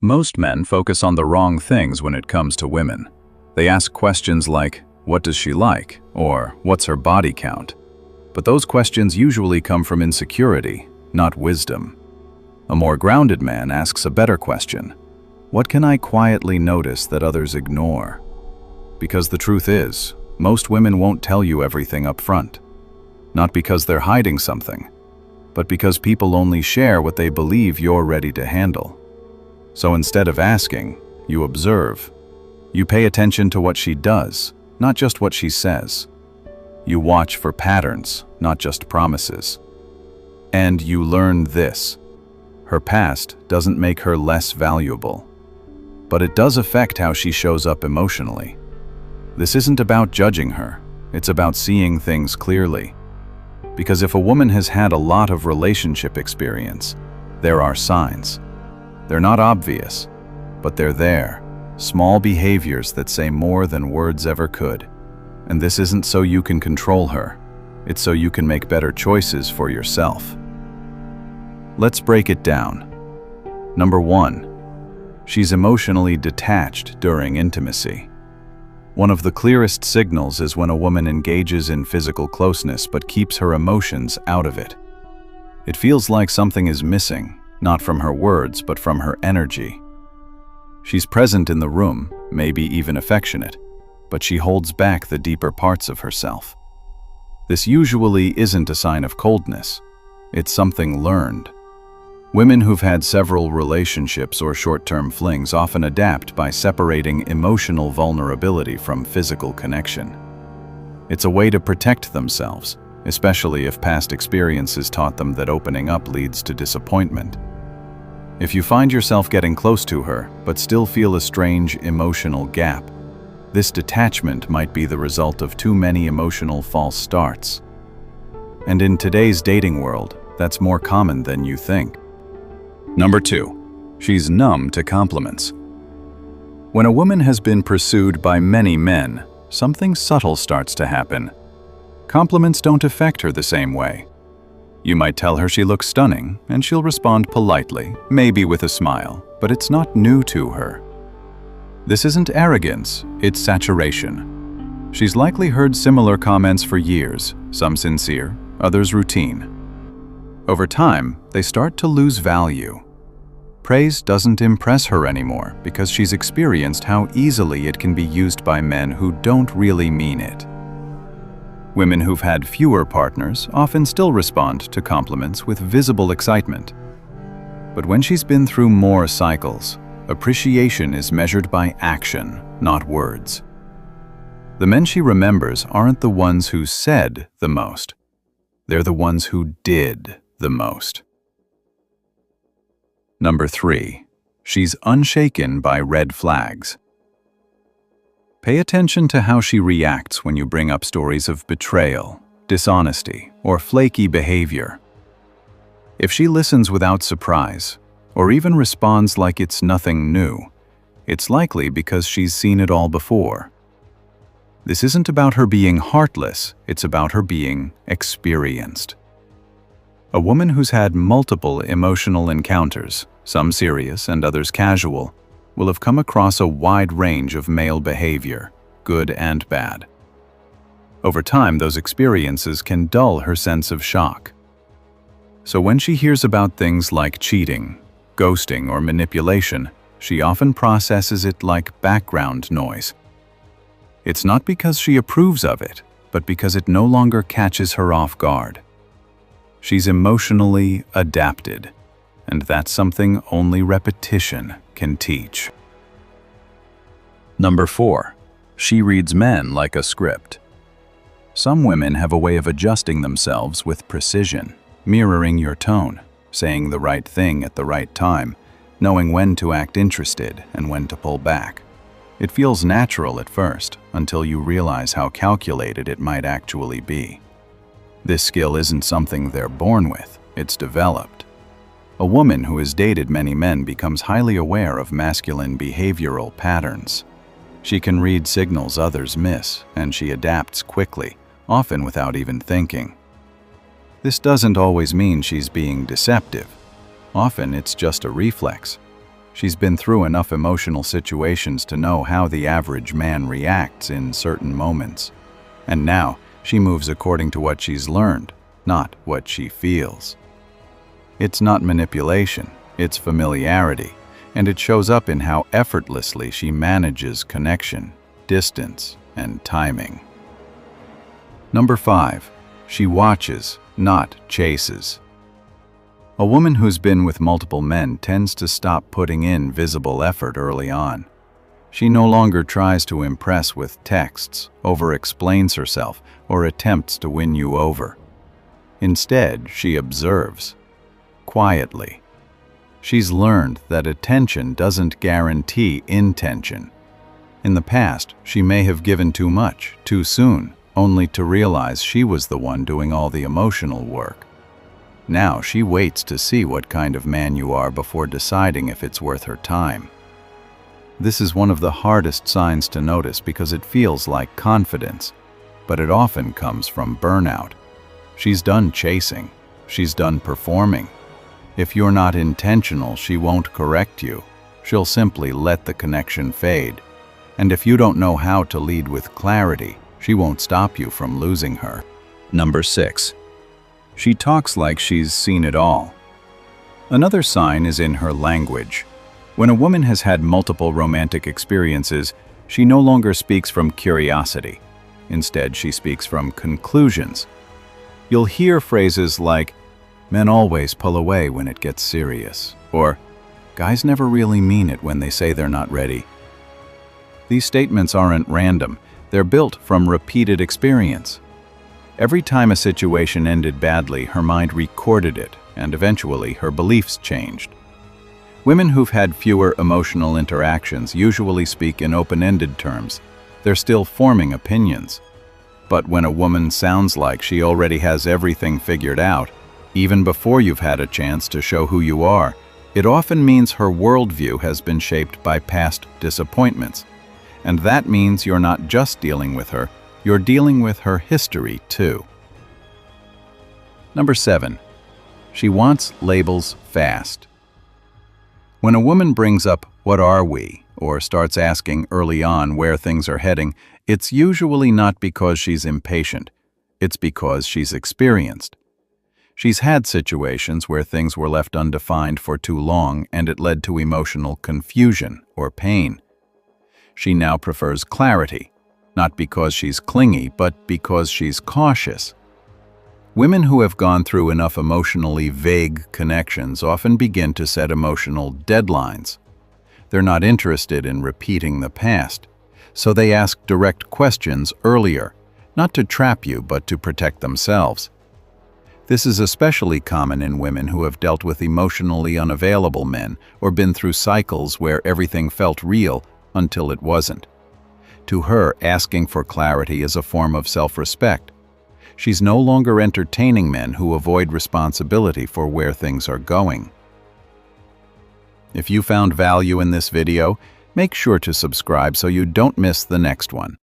Most men focus on the wrong things when it comes to women. They ask questions like, "What does she like?" or "What's her body count?" But those questions usually come from insecurity, not wisdom. A more grounded man asks a better question. What can I quietly notice that others ignore? Because the truth is, most women won't tell you everything up front. Not because they're hiding something, but because people only share what they believe you're ready to handle. So instead of asking, you observe. You pay attention to what she does, not just what she says. You watch for patterns, not just promises. And you learn this. Her past doesn't make her less valuable, but it does affect how she shows up emotionally. This isn't about judging her, it's about seeing things clearly. Because if a woman has had a lot of relationship experience, there are signs. They're not obvious, but they're there. Small behaviors that say more than words ever could. And this isn't so you can control her. It's so you can make better choices for yourself. Let's break it down. Number 1. She's emotionally detached during intimacy. One of the clearest signals is when a woman engages in physical closeness but keeps her emotions out of it. It feels like something is missing, not from her words, but from her energy. She's present in the room, maybe even affectionate, but she holds back the deeper parts of herself. This usually isn't a sign of coldness. It's something learned. Women who've had several relationships or short-term flings often adapt by separating emotional vulnerability from physical connection. It's a way to protect themselves, especially if past experiences taught them that opening up leads to disappointment. If you find yourself getting close to her, but still feel a strange emotional gap, this detachment might be the result of too many emotional false starts. And in today's dating world, that's more common than you think. Number 2. She's numb to compliments. When a woman has been pursued by many men, something subtle starts to happen. Compliments don't affect her the same way. You might tell her she looks stunning, and she'll respond politely, maybe with a smile, but it's not new to her. This isn't arrogance, it's saturation. She's likely heard similar comments for years, some sincere, others routine. Over time, they start to lose value. Praise doesn't impress her anymore because she's experienced how easily it can be used by men who don't really mean it. Women who've had fewer partners often still respond to compliments with visible excitement. But when she's been through more cycles, appreciation is measured by action, not words. The men she remembers aren't the ones who said the most. They're the ones who did the most. Number 3. She's unshaken by red flags. Pay attention to how she reacts when you bring up stories of betrayal, dishonesty, or flaky behavior. If she listens without surprise, or even responds like it's nothing new, it's likely because she's seen it all before. This isn't about her being heartless, it's about her being experienced. A woman who's had multiple emotional encounters, some serious and others casual, will have come across a wide range of male behavior, good and bad. Over time, those experiences can dull her sense of shock. So when she hears about things like cheating, ghosting, or manipulation, she often processes it like background noise. It's not because she approves of it, but because it no longer catches her off guard. She's emotionally adapted, and that's something only repetition can teach. Number 4. She reads men like a script. Some women have a way of adjusting themselves with precision, mirroring your tone, saying the right thing at the right time, knowing when to act interested and when to pull back. It feels natural at first, until you realize how calculated it might actually be. This skill isn't something they're born with, it's developed. A woman who has dated many men becomes highly aware of masculine behavioral patterns. She can read signals others miss, and she adapts quickly, often without even thinking. This doesn't always mean she's being deceptive. Often it's just a reflex. She's been through enough emotional situations to know how the average man reacts in certain moments. And now, she moves according to what she's learned, not what she feels. It's not manipulation, it's familiarity, and it shows up in how effortlessly she manages connection, distance, and timing. Number 5. She watches, not chases. A woman who's been with multiple men tends to stop putting in visible effort early on. She no longer tries to impress with texts, over-explains herself, or attempts to win you over. Instead, she observes, quietly. She's learned that attention doesn't guarantee intention. In the past, she may have given too much, too soon, only to realize she was the one doing all the emotional work. Now she waits to see what kind of man you are before deciding if it's worth her time. This is one of the hardest signs to notice because it feels like confidence, but it often comes from burnout. She's done chasing. She's done performing. If you're not intentional, she won't correct you. She'll simply let the connection fade. And if you don't know how to lead with clarity, she won't stop you from losing her. Number 6. She talks like she's seen it all. Another sign is in her language. When a woman has had multiple romantic experiences, she no longer speaks from curiosity. Instead, she speaks from conclusions. You'll hear phrases like, "Men always pull away when it gets serious," or "Guys never really mean it when they say they're not ready." These statements aren't random. They're built from repeated experience. Every time a situation ended badly, her mind recorded it, and eventually her beliefs changed. Women who've had fewer emotional interactions usually speak in open-ended terms. They're still forming opinions. But when a woman sounds like she already has everything figured out, even before you've had a chance to show who you are, it often means her worldview has been shaped by past disappointments. And that means you're not just dealing with her, you're dealing with her history too. Number 7. She wants labels fast. When a woman brings up, "What are we?" or starts asking early on where things are heading, it's usually not because she's impatient. It's because she's experienced. She's had situations where things were left undefined for too long and it led to emotional confusion or pain. She now prefers clarity, not because she's clingy, but because she's cautious. Women who have gone through enough emotionally vague connections often begin to set emotional deadlines. They're not interested in repeating the past, so they ask direct questions earlier, not to trap you but to protect themselves. This is especially common in women who have dealt with emotionally unavailable men or been through cycles where everything felt real until it wasn't. To her, asking for clarity is a form of self-respect. She's no longer entertaining men who avoid responsibility for where things are going. If you found value in this video, make sure to subscribe so you don't miss the next one.